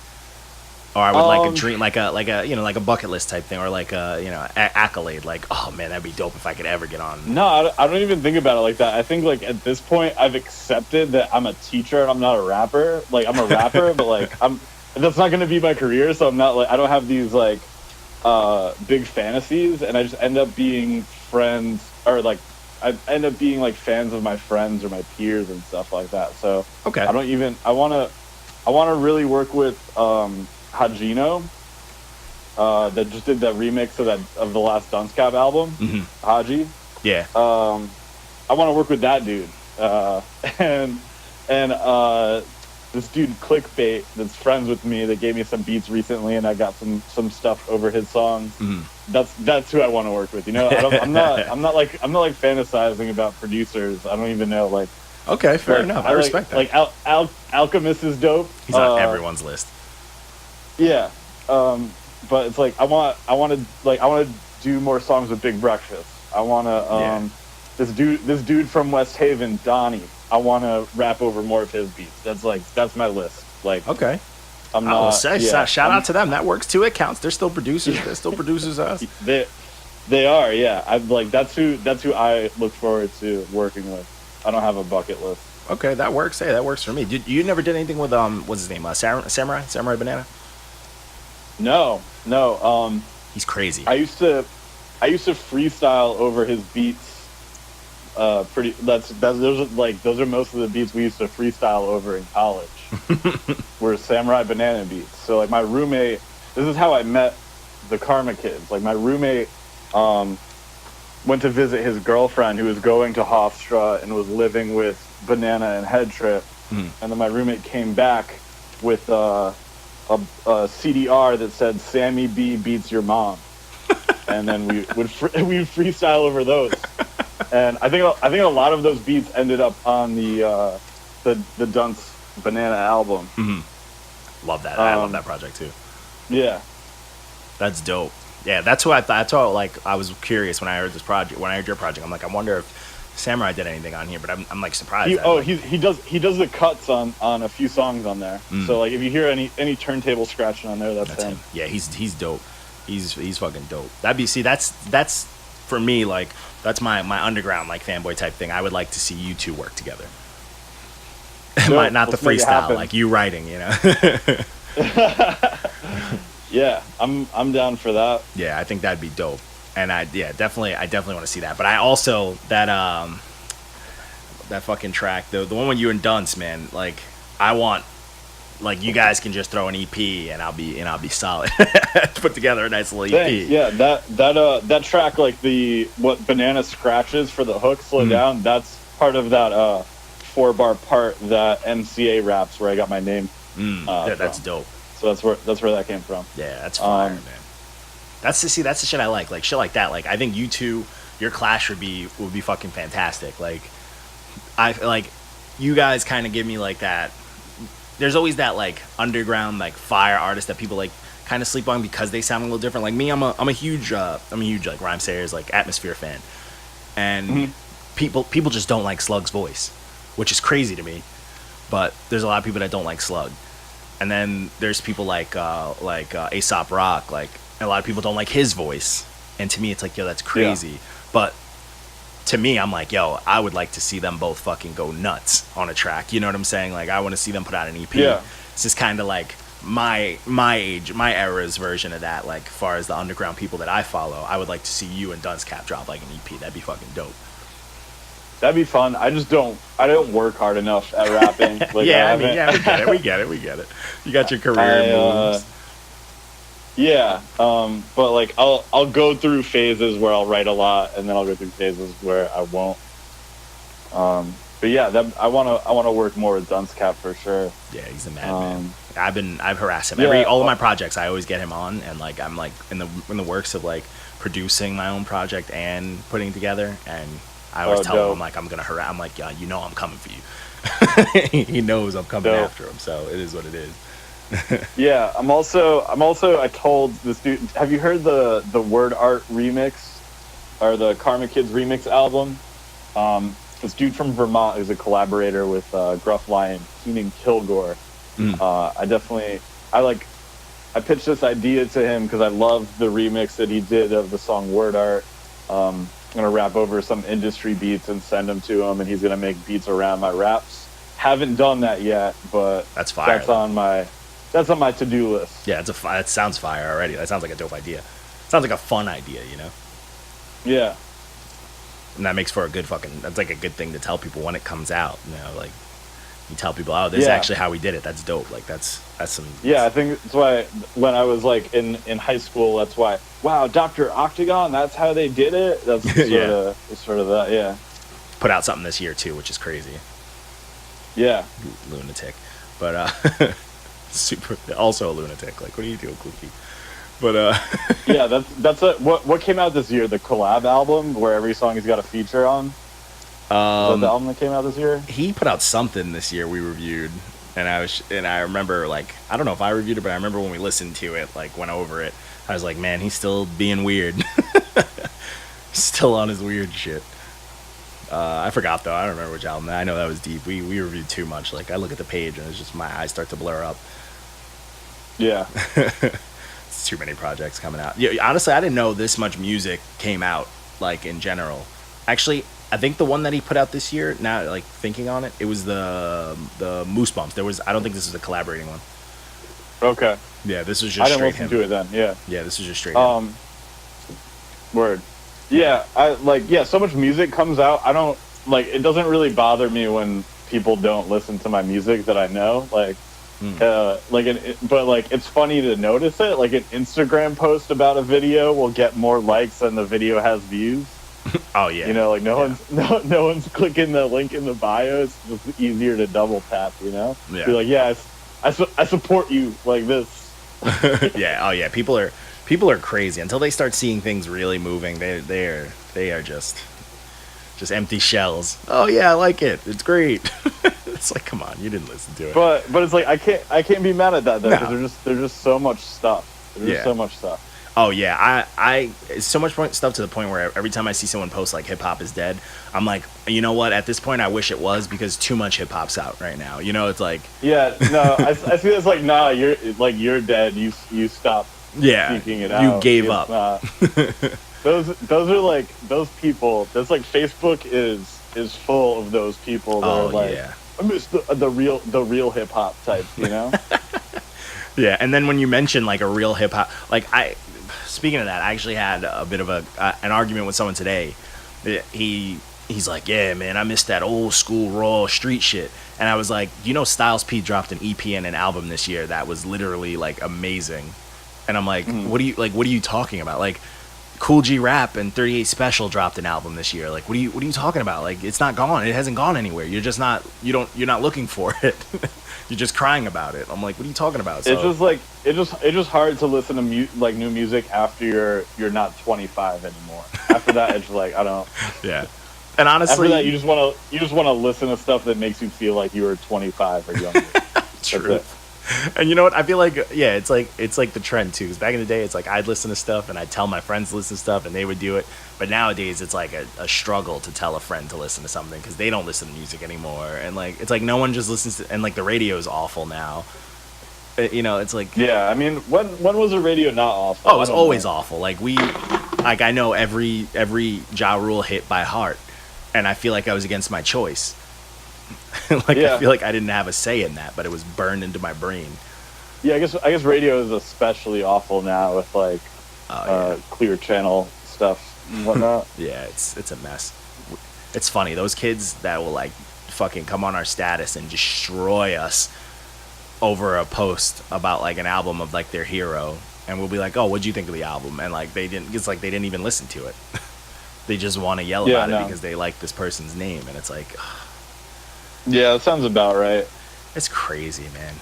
or I would like a dream, like a you know, like a bucket list type thing, or like a you know accolade, like oh man, that'd be dope if I could ever get on. No, I don't even think about it like that. I think like at this point, I've accepted that I'm a teacher and I'm not a rapper. Like I'm a rapper, but like that's not gonna be my career. So I'm not like I don't have these like big fantasies, and I just end up being friends or like. I end up being like fans of my friends or my peers and stuff like that. So okay, I want to really work with Hajino, that just did that remix of the last Dunce Cap album, Haji. Yeah. I want to work with that dude, and this dude Clickbait that's friends with me that gave me some beats recently, and I got some stuff over his songs. That's who I want to work with. You know, I'm not like fantasizing about producers. I don't even know like. Okay, fair enough. I respect that. Like Alchemist is dope. He's on everyone's list. Yeah, but it's like I want to do more songs with Big Breakfast. I want to this dude from West Haven, Donnie. I want to rap over more of his beats. That's my list. Like okay. I'm not. Shout out to them. That works too. It counts. They're still producers. They're still producers. Us. They are. Yeah. I'm like that's who I look forward to working with. I don't have a bucket list. Okay, that works. Hey, that works for me. You never did anything with what's his name? Samurai Banana. No. He's crazy. I used to freestyle over his beats. Those are most of the beats we used to freestyle over in college. Were Samurai Banana beats. So like my roommate, this is how I met the Karma Kids. Like my roommate went to visit his girlfriend who was going to Hofstra and was living with Banana and Head Trip. And then my roommate came back with a CDR that said Sammy B beats your mom. And then we would freestyle over those. And I think a lot of those beats ended up on the Dunce Banana album. Love that. I love that project too. Yeah, that's dope. Yeah, that's what I thought. That's what, like I was curious when I heard this project. When I heard your project, I'm like, I wonder if Samurai did anything on here. But I'm like surprised. He does the cuts on a few songs on there. So like if you hear any turntable scratching on there, that's him. Yeah, he's dope. He's fucking dope. That's for me, like that's my underground like fanboy type thing. I would like to see you two work together. Not the freestyle, like you writing, you know. Yeah, I'm down for that. Yeah, I think that'd be dope. And I definitely want to see that. But I also that fucking track, the one with you and Dunce, man, like I want like you guys can just throw an EP and I'll be solid. Put together a nice little EP. Thanks. Yeah, that track, like what Banana scratches for the hook, slow down. That's part of that 4-bar part that MCA raps where I got my name. Yeah, that's dope. So that's where that came from. Yeah, that's fire, man. That's the shit I like shit like that. Like I think you two, your clash would be fucking fantastic. Like I like you guys kind of give me like that. There's always that like underground like fire artist that people like kind of sleep on because they sound a little different. Like me, I'm a huge like Rhyme Sayers like Atmosphere fan, and people just don't like Slug's voice, which is crazy to me. But there's a lot of people that don't like Slug, and then there's people like Aesop Rock, like a lot of people don't like his voice, and to me it's like yo, that's crazy. Yeah. But to me, I'm like, yo, I would like to see them both fucking go nuts on a track. You know what I'm saying? Like, I want to see them put out an EP. Yeah. It's just kind of like my age, my era's version of that. Like, as far as the underground people that I follow, I would like to see you and Dunce Cap drop like an EP. That'd be fucking dope. That'd be fun. I don't work hard enough at rapping. Like, we get it. You got your career moves. Yeah, but like I'll go through phases where I'll write a lot, and then I'll go through phases where I won't. But yeah, I wanna work more with Duncecat for sure. Yeah, he's a madman. I've harassed him Yeah, all of my projects. I always get him on, and like I'm like in the works of like producing my own project and putting it together. And I always tell him, I'm like, I'm gonna harass. I'm like, yeah, you know, I'm coming for you. He knows I'm coming after him, so it is what it is. Yeah, I'm also I told this dude, have you heard the Word Art remix or the Karma Kids remix album? This dude from Vermont is a collaborator with Gruff Lion, Keenan Kilgore. I pitched this idea to him because I love the remix that he did of the song Word Art. I'm gonna rap over some industry beats and send them to him, and he's gonna make beats around my raps. Haven't done that yet, but that's fire. That's on my to-do list. Yeah, that sounds fire already. That sounds like a dope idea. Sounds like a fun idea, you know? Yeah. And that makes for that's like a good thing to tell people when it comes out, you know, like you tell people, oh, this is actually how we did it. That's dope. Like that's some. Yeah, I think that's why when I was like in high school, that's why, wow, Dr. Octagon, that's how they did it. That's sort of that. Yeah. Put out something this year too, which is crazy. Yeah. Lunatic. But, super, also a lunatic. Like, what are you doing, Kluki? But yeah, that's what came out this year. The collab album where every song he's got a feature on. Is that the album that came out this year? He put out something this year we reviewed, and I remember, like, I don't know if I reviewed it, but I remember when we listened to it, like, went over it, I was like, man, he's still being weird. Still on his weird shit. I forgot though. I don't remember which album. I know that was deep. We reviewed too much. Like I look at the page and it's just my eyes start to blur up. Yeah. It's too many projects coming out. Yeah, honestly, I didn't know this much music came out, like in general. Actually, I think the one that he put out this year, now like thinking on it, it was the Moose Bumps. I don't think this is a collaborating one. Okay. Yeah, this was just straight him. I didn't listen to it then. Yeah. Yeah, this was just straight him. Word. Yeah, so much music comes out. I don't like it doesn't really bother me when people don't listen to my music that I know. Like but like it's funny to notice it. Like an Instagram post about a video will get more likes than the video has views. Oh yeah. You know, like no one's clicking the link in the bio. It's just easier to double tap, you know? Yeah. Be like, yeah, I support you like this. Yeah, oh yeah, people are crazy until they start seeing things really moving. They are just empty shells. Oh yeah, I like it. It's great. It's like, come on, you didn't listen to it. But it's like I can't be mad at that though, because there's just so much stuff. There's just so much stuff. Oh yeah, it's so much stuff to the point where every time I see someone post like hip hop is dead, I'm like, you know what? At this point, I wish it was, because too much hip hop's out right now. You know, it's like I see it's like you're dead. You stopped. Yeah, seeking it out. You gave up. Those are like those people. That's like Facebook is full of those people that are like, I miss the real hip hop types, you know. Yeah, and then when you mention like a real hip hop, like speaking of that, I actually had a bit of an argument with someone today. He's like, yeah, man, I miss that old school raw street shit. And I was like, you know, Styles P dropped an EP and an album this year that was literally like amazing. And I'm like, what are you talking about? Like, Cool G Rap and 38 Special dropped an album this year. Like, what are you talking about? Like, it's not gone. It hasn't gone anywhere. You're just not. You're not looking for it. You're just crying about it. I'm like, what are you talking about? So, it's just like it's just hard to listen to new music after you're not 25 anymore. After that, it's like I don't. Yeah. And honestly, after that, you just want to listen to stuff that makes you feel like you were 25 or younger. True. And you know what? I feel like, yeah, it's like the trend too. Because back in the day, it's like I'd listen to stuff and I'd tell my friends to listen to stuff and they would do it. But nowadays, it's like a struggle to tell a friend to listen to something because they don't listen to music anymore. And like, it's like no one just listens to, and like the radio is awful now. You know, it's like, yeah. I mean, when was the radio not awful? Oh, it was always awful. Like I know every Ja Rule hit by heart, and I feel like I was against my choice. I feel like I didn't have a say in that, but it was burned into my brain. Yeah, I guess radio is especially awful now with like clear channel stuff and whatnot. Yeah, it's a mess. It's funny, those kids that will like fucking come on our status and destroy us over a post about like an album of like their hero, and we'll be like, "Oh, what'd you think of the album?" And like they didn't. It's like they didn't even listen to it. They just want to yell about it because they like this person's name, and it's like, yeah, that sounds about right. It's crazy, man.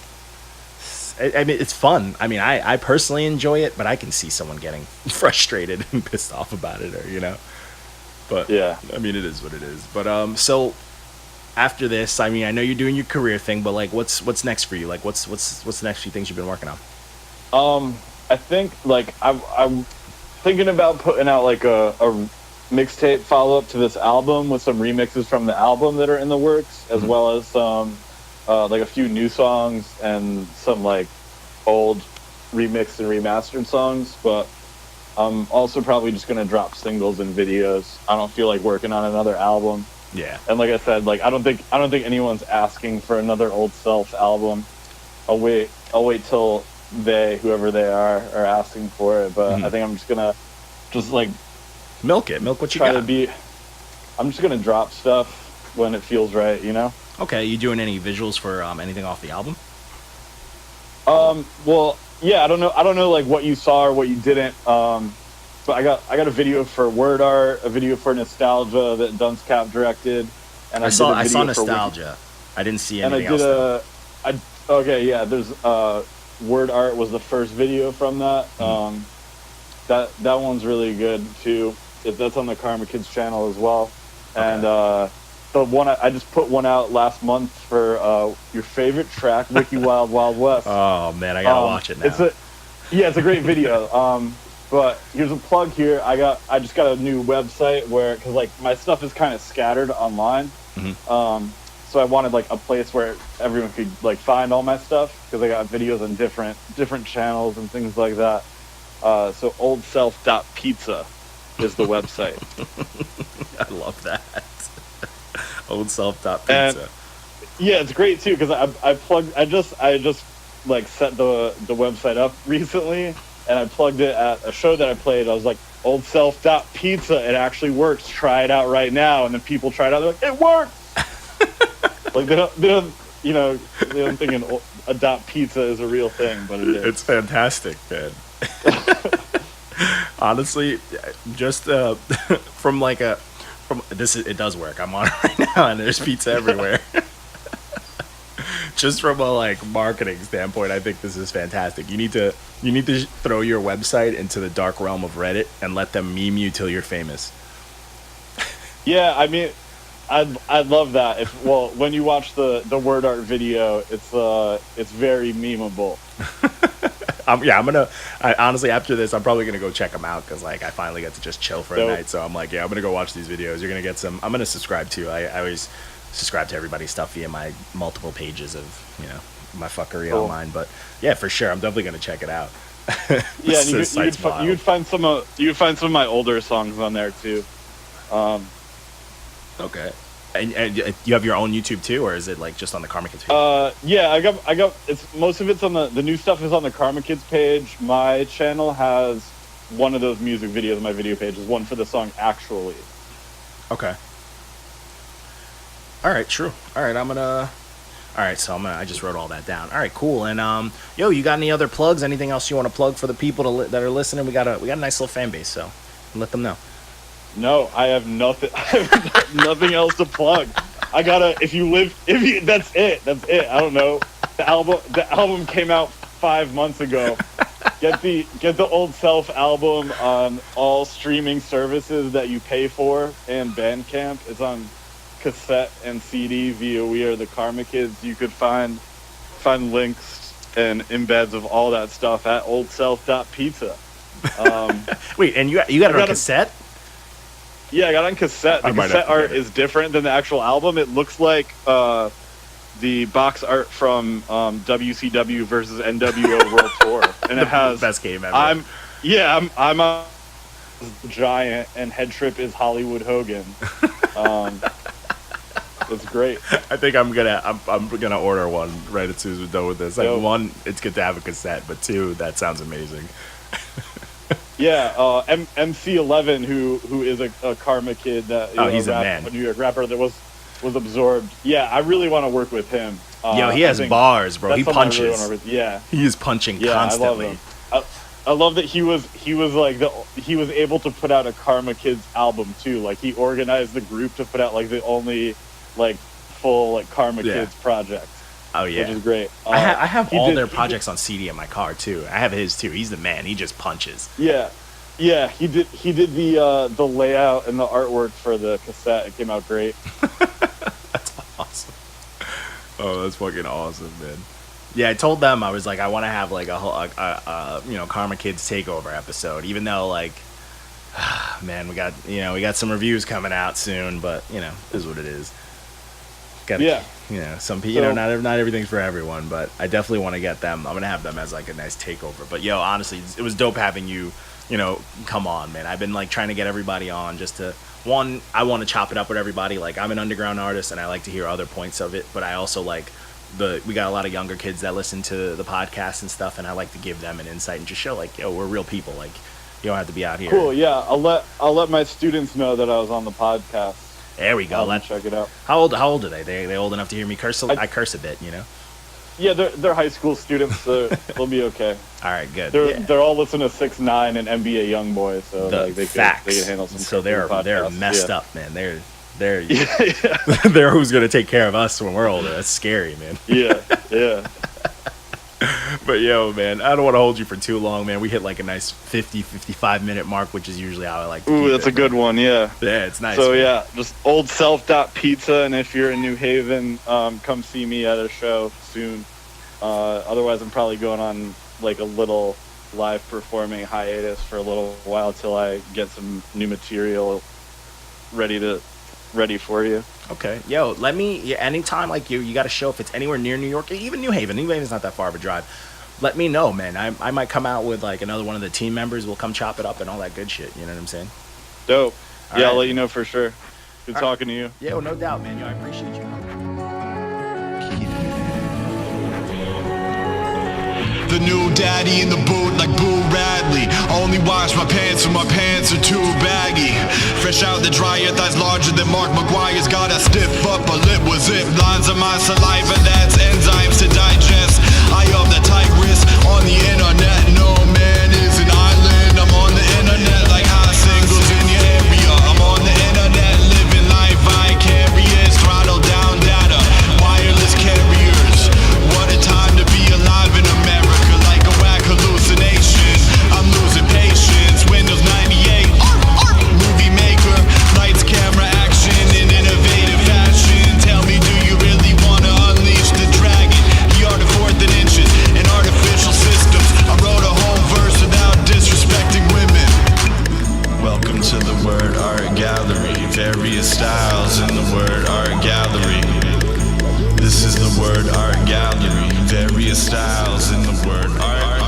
I mean, it's fun. I mean, I personally enjoy it, but I can see someone getting frustrated and pissed off about it, or But yeah, I mean, it is what it is. But so after this, I mean, I know you're doing your career thing, but like, what's next for you? Like, what's the next few things you've been working on? I think like I'm thinking about putting out like a mixtape follow up to this album with some remixes from the album that are in the works, as well as some like a few new songs and some like old remixed and remastered songs. But I'm also probably just gonna drop singles and videos. I don't feel like working on another album. Yeah. And like I said, like I don't think anyone's asking for another Old Self album. I'll wait till whoever they are asking for it. But I think I'm just gonna like milk what you got. I'm just gonna drop stuff when it feels right, Okay, you doing any visuals for anything off the album? Well, yeah, I don't know like what you saw or what you didn't. But I got a video for Word Art, a video for Nostalgia that Dunce Cap directed, and I saw Nostalgia. I didn't see anything else. There's Word Art was the first video from that. That one's really good too. That's on the Karma Kids channel as well. Okay. And the one I just put one out last month for your favorite track, Wiki Wild Wild West. Oh man, I gotta watch it now. It's a great video. But here's a plug here. I just got a new website because like my stuff is kind of scattered online. So I wanted like a place where everyone could like find all my stuff, because I got videos on different channels and things like that. So Oldself.pizza is the website. I love that. Oldself.pizza. And, yeah, it's great too, because I just like set the website up recently, and I plugged it at a show that I played. I was like, Oldself.pizza, it actually works. Try it out right now. And then people try it out. They're like, it works. Like they don't think a .pizza is a real thing, but it is. It's fantastic, man. Honestly, just from this, it does work. I'm on it right now, and there's pizza everywhere. Just from a like marketing standpoint, I think this is fantastic. You need to throw your website into the dark realm of Reddit and let them meme you till you're famous. Yeah, I mean, I'd love that. When you watch the Word Art video, it's very memeable. Honestly, after this, I'm probably gonna go check them out, because like I finally get to just chill for a night. So I'm like, I'm gonna go watch these videos. You're gonna get some. I'm gonna subscribe to. I always subscribe to everybody's stuff via my multiple pages of my fuckery online. But yeah, for sure, I'm definitely gonna check it out. Yeah, and you'd find some of my older songs on there too. Okay. And you have your own YouTube too, or is it like just on the Karma Kids page? Yeah, I got most of it's on the new stuff is on the Karma Kids page. My channel has one of those music videos on my video page, is one for the song Actually. Okay. All right, true. All right, I just wrote all that down. All right, cool. And you got any other plugs? Anything else you want to plug for the people that are listening? We got a nice little fan base, so let them know. No, I have nothing. I have nothing else to plug. That's it. I don't know. The album came out 5 months ago. Get the Old Self album on all streaming services that you pay for, and Bandcamp. It's on cassette and CD via We Are the Karma Kids. You could find links and embeds of all that stuff at Oldself.pizza. Wait, and you got it on cassette? Yeah, I got it on cassette. The cassette art is different than the actual album. It looks like the box art from WCW versus NWO World Tour, and it has best game ever. I'm a giant, and Head Trip is Hollywood Hogan. It's great. I think I'm gonna order one right as soon as we're done with this. Like, one, it's good to have a cassette, but two, that sounds amazing. Yeah, MC11, who is a Karma Kid, he's a man, a New York rapper that was absorbed. Yeah, I really want to work with him. He has bars, bro. He punches. He I love him. I love that he was able to put out a Karma Kids album too. Like he organized the group to put out like the only like full like Karma Kids project. Oh yeah, which is great. I have all their projects on CD in my car too. I have his too. He's the man. He just punches. Yeah. He did the layout and the artwork for the cassette. It came out great. That's awesome. Oh, that's fucking awesome, man. Yeah, I told them I was like, I want to have like a whole, Karma Kids takeover episode. Even though like, man, we got some reviews coming out soon, but is what it is. Some people, not everything's for everyone, but I definitely want to get them. I'm gonna have them as like a nice takeover. But honestly, it was dope having you. Come on, man. I've been like trying to get everybody on just to I want to chop it up with everybody. Like I'm an underground artist and I like to hear other points of it, but I also like we got a lot of younger kids that listen to the podcast and stuff, and I like to give them an insight and just show like, we're real people. Like you don't have to be out here. Cool. Yeah, I'll let my students know that I was on the podcast. There we go. Let's check it out. How old are they? They old enough to hear me curse? I curse a bit, Yeah, they're high school students, so they'll be okay. All right, good. They're all listening to 6ix9ine and NBA YoungBoy, so like, they can handle some. So they're messed up, man. They're they're who's gonna take care of us when we're older. That's scary, man. Yeah. But man, I don't want to hold you for too long, man. We hit like a nice 55 minute mark, which is usually how I like to keep that's it. a good one, yeah. Yeah, it's nice. So man. just Oldself.pizza, and if you're in New Haven, come see me at a show soon. Otherwise, I'm probably going on like a little live performing hiatus for a little while till I get some new material ready for you. Okay. Let me, anytime like you got a show, if it's anywhere near New York, even New Haven. New Haven's not that far of a drive. Let me know, man. I might come out with like another one of the team members. We'll come chop it up and all that good shit. You know what I'm saying? Dope. All right. I'll let you know for sure. Good talking to you. Yeah, well, no doubt, man. I appreciate you. The new daddy in the boot like Boo Radley. Only wash my pants when my pants are too baggy. Fresh out the dryer, thighs larger than Mark McGuire's. Got a stiff upper lip with zip lines of my saliva. That's enzymes to digest. I am the tigress on the internet. No man is an island. I'm on the internet like high singles in your area. I'm on the internet living life vicarious. Throttle down data, wireless carriers. What a time to be alive in America. Like a whack hallucination, I'm losing patience. Windows 98, movie maker, lights, camera, action in innovative fashion. Tell me, do you really wanna unleash the dragon? The art of fourth and inches and artificial systems. I wrote a whole verse without disrespecting women. Welcome to the Word Art Gallery. Various styles in the Word Art Gallery. This is the Word Art Gallery. Various styles in the Word Art